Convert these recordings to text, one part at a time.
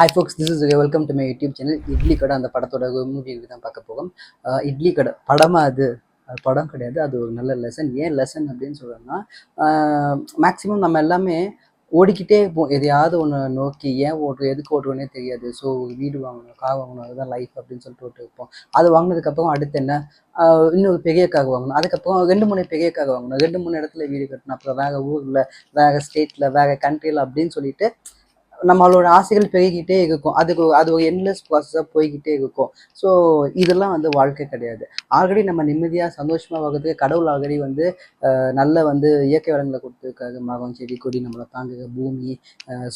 Hi forks, this is welcome to my YouTube channel. Idli கடை அந்த படத்தோட மூவி தான் பார்க்க போகும். இட்லி கடை படமாக அது படம் கிடையாது, அது ஒரு நல்ல லெசன். ஏன் லெசன் அப்படின்னு சொல்லணும்னா, மேக்ஸிமம் நம்ம எல்லாமே ஓடிக்கிட்டே இருப்போம் எதையாவது ஒன்று நோக்கி. ஏன் ஓட்டுறோம், எதுக்கு ஓட்டுறோன்னே தெரியாது. ஸோ வீடு வாங்கணும், கார் வாங்கணும், அதுதான் லைஃப் அப்படின்னு சொல்லிட்டு ஓட்டு இருப்போம். அது வாங்கினதுக்கப்புறம் அடுத்து என்ன, இன்னொரு பெரிய கார் வாங்கணும், அதுக்கப்புறம் 2 3 பெரிய கார் வாங்கணும், 2 3 இடத்துல வீடு கட்டணும், அப்புறம் வேறு ஊரில், வேறு ஸ்டேட்டில், வேறு கண்ட்ரியில் அப்படின்னு சொல்லிட்டு நம்மளோட ஆசைகள் பெருகிக்கிட்டே இருக்கும். அது ஒரு என்லெஸ் ப்ராசஸாக போய்கிட்டே இருக்கும். ஸோ இதெல்லாம் வந்து வாழ்க்கை கிடையாது. ஆல்ரெடி நம்ம நிம்மதியாக சந்தோஷமாக வர்றதுக்கு கடவுள் ஆல்ரெடி வந்து நல்ல வந்து இயற்கை வளங்களை கொடுத்துருக்காரு. மரம், செடி, கொடி, நம்மளை தாங்குகிற பூமி,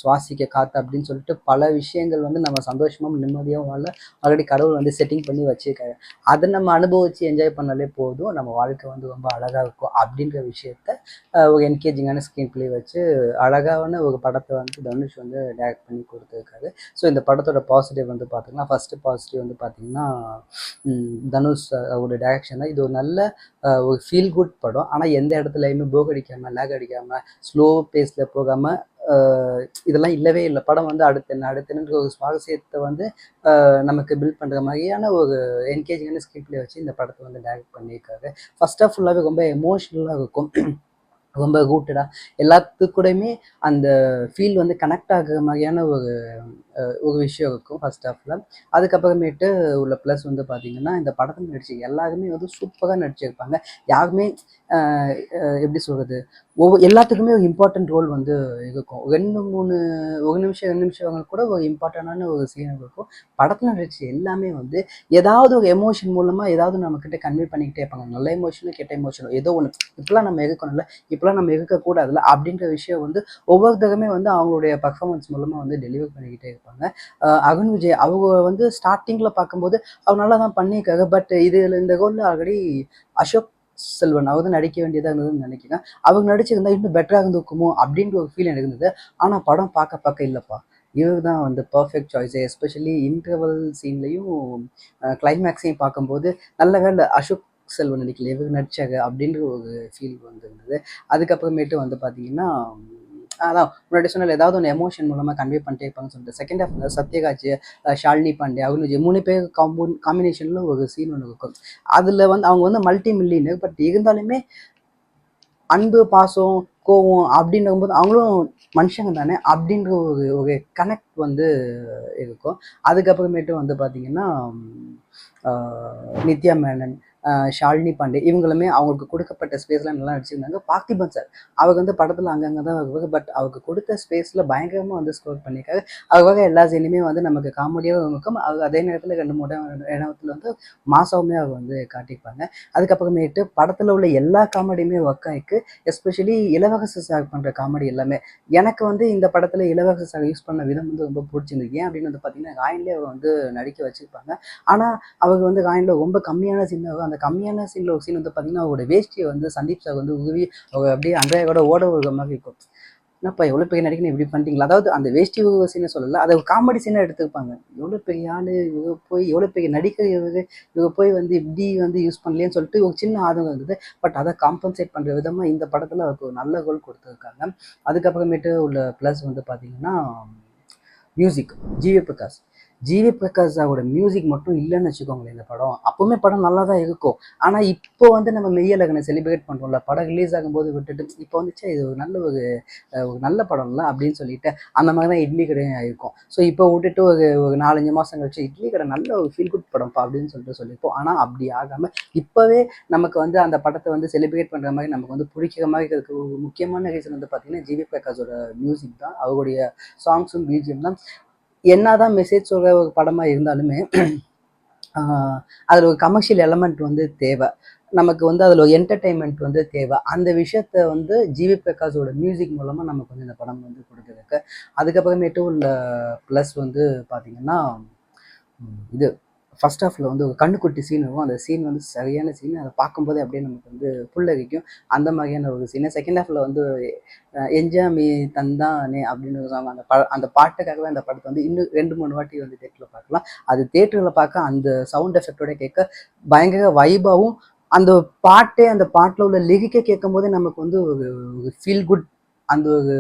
சுவாசிக்க காற்று அப்படின்னு சொல்லிட்டு பல விஷயங்கள் வந்து நம்ம சந்தோஷமாக நிம்மதியாக வாழ ஆல்ரெடி கடவுள் வந்து செட்டிங் பண்ணி வச்சுருக்காரு. அதை நம்ம அனுபவித்து என்ஜாய் பண்ணாலே போதும், நம்ம வாழ்க்கை வந்து ரொம்ப அழகாக இருக்கும் அப்படின்ற விஷயத்த ஒரு என்கேஜிங்கான ஸ்க்ரீன் பிளே வச்சு அழகான ஒரு படத்தை வந்து தனுஷ் வந்து டைரக்ட் பண்ணி கொடுத்துருக்காரு. ஸோ இந்த படத்தோட பாசிட்டிவ் வந்து பார்த்தீங்கன்னா, ஃபஸ்ட்டு பாசிட்டிவ் வந்து பார்த்தீங்கன்னா, தனுஷ் அவரோட டைரக்ஷன் தான். இது ஒரு நல்ல ஒரு ஃபீல் குட் படம். ஆனால் எந்த இடத்துலையுமே போக் அடிக்காமல், லேக் அடிக்காமல், ஸ்லோ பேஸில் போகாமல், இதெல்லாம் இல்லவே இல்லை. படம் வந்து அடுத்தென்னுன்ற ஒரு சுவாரஸ்யத்தை வந்து நமக்கு பில்ட் பண்ணுற மாதிரியான ஒரு என்கேஜிங்கான ஸ்க்ரீன் பிளே வச்சு இந்த படத்தை வந்து டைரக்ட் பண்ணியிருக்காரு. ஃபர்ஸ்ட் ஆஃப் ஃபுல்லாகவே ரொம்ப எமோஷ்னலாக இருக்கும், ரொம்ப ரூட்டடாக எல்லாத்துக்கூடையுமே அந்த ஃபீல் வந்து கனெக்ட் ஆகுற மாதிரியான ஒரு விஷயம் இருக்கும் ஃபர்ஸ்ட் ஹாஃபில். அதுக்கப்புறமேட்டு உள்ள ப்ளஸ் வந்து பார்த்திங்கன்னா, இந்த படத்தில் நடிச்சு எல்லாருமே வந்து சூப்பராக நடிச்சிருப்பாங்க. யாருமே எப்படி சொல்கிறது, எல்லாத்துக்குமே ஒரு இம்பார்ட்டன்ட் ரோல் வந்து இருக்கும். 1 நிமிஷம் கூட ஒரு இம்பார்ட்டண்டான ஒரு சீன் இருக்கும். படத்தில் நடிச்ச எல்லாமே வந்து ஏதாவது ஒரு எமோஷன் மூலமாக ஏதாவது நம்மக்கிட்ட கன்வே பண்ணிக்கிட்டே இருப்பாங்க. நல்ல எமோஷனும் கெட்ட எமோஷனும் ஏதோ ஒன்று, இப்பெல்லாம் நம்ம இருக்கணும்ல, இப்பெல்லாம் நம்ம இருக்கக்கூடாதுல்ல அப்படின்ற விஷயம் வந்து ஒவ்வொருத்தருமே வந்து அவங்களுடைய பர்ஃபார்மன்ஸ் மூலமாக வந்து டெலிவர் பண்ணிக்கிட்டே இருப்பாங்க. அருண் விஜய் அவங்க வந்து ஸ்டார்டிங்கில் பார்க்கும்போது அவங்க நல்லா தான் பண்ணியிருக்காங்க. பட் இந்த ரோலில் ஆல்ரெடி அசோக் செல்வன் அவர் வந்து நடிக்க வேண்டியதாக இருந்ததுன்னு நினைக்கிறேன். அவங்க நடிச்சிருந்தா இன்னும் பெட்டராக இருந்திருக்குமோ அப்படின்ற ஒரு ஃபீல் எனக்கு இருந்தது. ஆனால் படம் பார்க்க இல்லைப்பா, இவர் தான் வந்து பர்ஃபெக்ட் சாய்ஸு. எஸ்பெஷலி இன்டர்வல் சீன்லையும் கிளைமேக்ஸையும் பார்க்கும்போது நல்ல வேலை அசோக் செல்வன் நடிக்கல, இவர் நடிச்சாங்க அப்படின்ற ஒரு ஃபீல் வந்துருந்தது. அதுக்கப்புறமேட்டு வந்து பார்த்தீங்கன்னா, அதான் முன்னாடி சொன்னால் ஏதாவது ஒன்று எமோஷன் மூலமாக கன்வே பண்ணிட்டே இருப்பாங்கன்னு சொல்லிட்டு செகண்ட் ஹாஃப்ல சத்யராஜ், ஷாலினி பாண்டே, அருண் விஜய் 3 பேர் காம்பினேஷனில் ஒரு சீன் ஒன்று இருக்கும். அதில் வந்து அவங்க வந்து மல்டி மில்லியனு, பட் இருந்தாலுமே அன்பு, பாசம், கோவம் அப்படின்னும்போது அவங்களும் மனுஷங்க தானே அப்படின்ற ஒரு கனெக்ட் வந்து இருக்கும். அதுக்கப்புறமேட்டு வந்து பார்த்திங்கன்னா, நித்யா மேனன், ஷாலினி பாண்டே இவங்களுமே அவங்களுக்கு கொடுக்கப்பட்ட ஸ்பேஸ்லாம் நல்லா நடிச்சிருந்தாங்க. பார்த்திபன் சார் அவர் வந்து படத்தில் அங்கங்கே தான் வருவாங்க, பட் அவருக்கு கொடுத்த ஸ்பேஸில் பயங்கரமாக வந்து ஸ்கோர் பண்ணியிருக்காரு. அவருக்காக எல்லா சீனுமே வந்து நமக்கு காமெடியாக இருக்கும். அவர் அதே நேரத்தில் 2 3 இடத்துல வந்து மாசாவுமே அவர் வந்து காட்டியிருப்பாங்க. அதுக்கப்புறமேட்டு படத்தில் உள்ள எல்லா காமெடியுமே ஒர்க் ஆகிருக்கு. எஸ்பெஷலி இலவரசு சார் பண்ணுற காமெடி எல்லாமே எனக்கு வந்து இந்த படத்தில் இலவரசு சார் யூஸ் பண்ண விதம் வந்து ரொம்ப பிடிச்சிருக்கு. ஏன் அப்படின்னு வந்து பார்த்தீங்கன்னா, ராயன்லேயே அவர் வந்து நடிக்க வச்சுருப்பாங்க. ஆனால் அவங்க வந்து ராயனில் ரொம்ப கம்மியான சீன் தான். அந்த கம்மியான சீனில் ஒரு சீன் வந்து பார்த்தீங்கன்னா, அவரோட வேஷ்டியை வந்து சந்தீப் சார் வந்து உருவி அவர் அப்படியே அன்றையோட ஓட விடுற மாதிரி இருக்கும். என்னப்பா எவ்வளோ பெரிய நடிக்கணும் இப்படி பண்ணிட்டீங்களா, அதாவது அந்த வேஷ்டி உருவ சீனை சொல்லலை, அதை ஒரு காமெடி சீனாக எடுத்துருப்பாங்க. எவ்வளோ பெரிய ஆள் இவங்க போய், எவ்வளோ பெரிய நடிகர் இவங்க போய் வந்து இப்படி வந்து யூஸ் பண்ணலையேன்னு சொல்லிட்டு ஒரு சின்ன ஆதங்கம் இருந்தது. பட் அதை காம்பன்சேட் பண்ணுற விதமாக இந்த படத்தில் அவருக்கு ஒரு நல்ல ரோல் கொடுத்துருக்காங்க. அதுக்கப்புறமேட்டு உள்ள ப்ளஸ் வந்து பார்த்தீங்கன்னா, மியூசிக். ஜிவி பிரகாஷ் அவரோட மியூசிக் மட்டும் இல்லைன்னு வச்சுக்கோங்களேன் இந்த படம். அப்போவுமே படம் நல்லா தான் இருக்கும். ஆனால் இப்போ வந்து நம்ம மெய்யழகனை செலிப்ரேட் பண்ணுறோம்ல, படம் ரிலீஸ் ஆகும்போது விட்டுட்டு இப்போ வந்துச்சு இது ஒரு நல்ல ஒரு நல்ல படம்ல அப்படின்னு சொல்லிட்டு அந்த மாதிரி தான் இட்லி கடையும் ஆயிருக்கும். ஸோ இப்போ விட்டுட்டு ஒரு 4 5 மாதம் கழிச்சு இட்லி கடை நல்ல ஒரு ஃபீல் குட் படம்ப்பா அப்படின்னு சொல்லியிருப்போம். ஆனால் அப்படி ஆகாமல் இப்போவே நமக்கு வந்து அந்த படத்தை வந்து செலிப்ரேட் பண்ணுற மாதிரி நமக்கு வந்து பிடிக்கிற மாதிரி இருக்கிறதுக்கு ஒரு முக்கியமான ரீசன் வந்து பார்த்தீங்கன்னா, ஜிவி பிரகாஷோட மியூசிக் தான். அவருடைய சாங்ஸும் பிஜிஎம் தான். என்னதான் மெசேஜ் சொல்கிற ஒரு படமாக இருந்தாலுமே அதில் ஒரு கமர்ஷியல் எலமெண்ட் வந்து தேவை நமக்கு, வந்து அதில் ஒரு என்டர்டெயின்மெண்ட் வந்து தேவை. அந்த விஷயத்த வந்து ஜிவி பிரகாஷோட மியூசிக் மூலமாக நமக்கு வந்து இந்த படம் வந்து கொடுக்குறதுக்கு. அதுக்கப்புறமேட்டு உள்ள ப்ளஸ் வந்து பார்த்திங்கன்னா, இது ஃபர்ஸ்ட் ஹாஃபில் வந்து ஒரு கண்ணுக்குட்டி சீன் இருக்கும். அந்த சீன் வந்து சரியான சீன். அதை பார்க்கும்போதே அப்படியே நமக்கு வந்து புல்லரிக்கும். அந்த மாதிரியான ஒரு சீனு. செகண்ட் ஹாஃபில் வந்து என்ஜாமி தந்தானே அப்படின்னு ஒரு சாங், அந்த பாட்டுக்காகவே அந்த படத்தை வந்து இன்னும் 2 3 வாட்டி வந்து தேட்டரில் பார்க்கலாம். அது தேட்டரில் பார்க்க அந்த சவுண்ட் எஃபெக்டோட கேட்க பயங்கர வைபாகவும், அந்த பாட்டில் உள்ள லிரிக்கை கேட்கும் போதே நமக்கு வந்து ஒரு ஃபீல் குட் அந்த ஒரு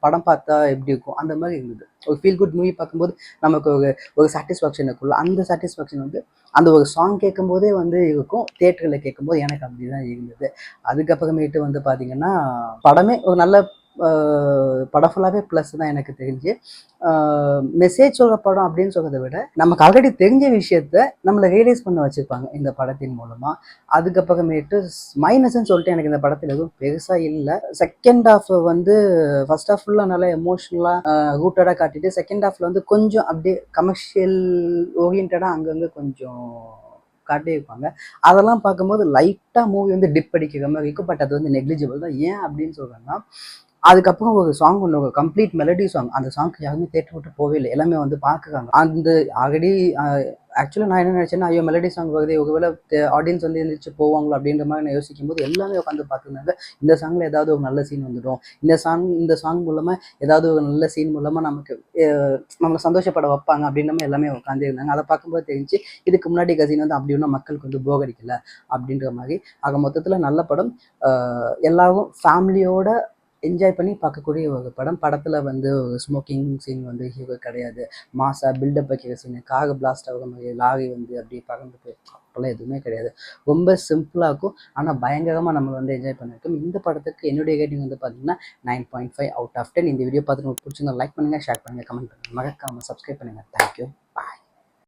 படம் பார்த்தா எப்படி இருக்கும் அந்த மாதிரி இருந்தது. ஒரு ஃபீல் குட் மூவி பார்க்கும்போது நமக்கு ஒரு சாட்டிஸ்ஃபேக்ஷன் இருக்குல்ல, அந்த சாட்டிஸ்ஃபேக்ஷன் வந்து அந்த ஒரு சாங் கேட்கும்போதே வந்து இருக்கும். தியேட்டரில் கேட்கும்போது எனக்கு அப்படி தான் இருந்தது. அதுக்கப்புறமேட்டு வந்து பார்த்தீங்கன்னா, படமே ஒரு நல்ல படம் ஃபுல்லாகவே ப்ளஸ் தான் எனக்கு தெரிஞ்சு. மெசேஜ் சொல்கிற படம் அப்படின்னு சொல்கிறத விட நமக்கு ஆல்ரெடி தெரிஞ்ச விஷயத்த நம்மளை ரியலைஸ் பண்ண வச்சுருப்பாங்க இந்த படத்தின் மூலமாக. அதுக்கப்புறமேட்டு மைனஸ்ன்னு சொல்லிட்டு எனக்கு இந்த படத்தில் எதுவும் பெருசாக இல்லை. செகண்ட் ஹாஃப் வந்து ஃபர்ஸ்ட் ஹாஃப் ஃபுல்லாக நல்லா எமோஷ்னலாக ரூட்டடாக காட்டிட்டு, செகண்ட் ஹாஃபில் வந்து கொஞ்சம் அப்படியே கமர்ஷியல் ஓரியன்டாக அங்கங்கே கொஞ்சம் காட்டியிருப்பாங்க. அதெல்லாம் பார்க்கும்போது லைட்டாக மூவி வந்து டிப் அடிக்கிற மாதிரி இருக்கும். பட் அது வந்து நெக்லிஜிபிள் தான். ஏன் அப்படின்னு சொல்கிறேன்னா, அதுக்கப்புறம் ஒரு சாங் ஒன்று, ஒரு கம்ப்ளீட் மெலடி சாங். அந்த சாங்க்கு யாருமே தேட்டர் விட்டு போவே இல்லை. எல்லாமே வந்து பார்க்குறாங்க. அந்த ஆல்ரெடி ஆக்சுவலாக நான் என்ன நினச்சேன்னா, ஐயோ மெலடி சாங் வருதே, ஒருவேளை ஆடியன்ஸ் வந்து எந்திரிச்சு போவாங்களோ அப்படின்ற மாதிரி நான் யோசிக்கும்போது எல்லாமே உட்காந்து பார்த்துருந்தாங்க. இந்த சாங்கில் ஏதாவது ஒரு நல்ல சீன் வந்துடும், இந்த சாங் மூலமாக ஏதாவது ஒரு நல்ல சீன் மூலமாக நமக்கு நம்மளை சந்தோஷப்பட வைப்பாங்க அப்படின்ற மாதிரி எல்லாமே உட்காந்து இருந்தாங்க. அதை பார்க்கும்போது தெரிஞ்சு இதுக்கு முன்னாடி கசின் வந்து அப்படி ஒன்றும் மக்களுக்கு வந்து போர் அடிக்கல அப்படின்ற மாதிரி. ஆக மொத்தத்தில் நல்ல படம். எல்லாரும் ஃபேமிலியோட என்ஜாய் பண்ணி பார்க்கக்கூடிய ஒரு படம். படத்தில் வந்து ஒரு ஸ்மோக்கிங் சீன் வந்து ஹீரோ கிடையாது. மாஸாக பில்டப் வைக்கிற சீனு, கார் பிளாஸ்ட் ஆகிற மாதிரி, லாரி வந்து அப்படியே பறந்து போய் அப்போல்லாம் எதுவுமே கிடையாது. ரொம்ப சிம்பிளாக இருக்கும். ஆனால் பயங்கரமாக நம்ம வந்து என்ஜாய் பண்ணியிருக்கோம். இந்த படத்துக்கு என்னுடைய ரேட்டிங் வந்து பார்த்தீங்கன்னா 9.5 அவுட் ஆஃப் 10. இந்த வீடியோ பார்த்துட்டு உங்களுக்கு பிடிச்சிருந்தா லைக் பண்ணுங்கள், ஷேர் பண்ணுங்கள், கமெண்ட் பண்ணுங்கள், மறக்காமல் சப்ஸ்கிரைப் பண்ணுங்கள். தேங்க்யூ.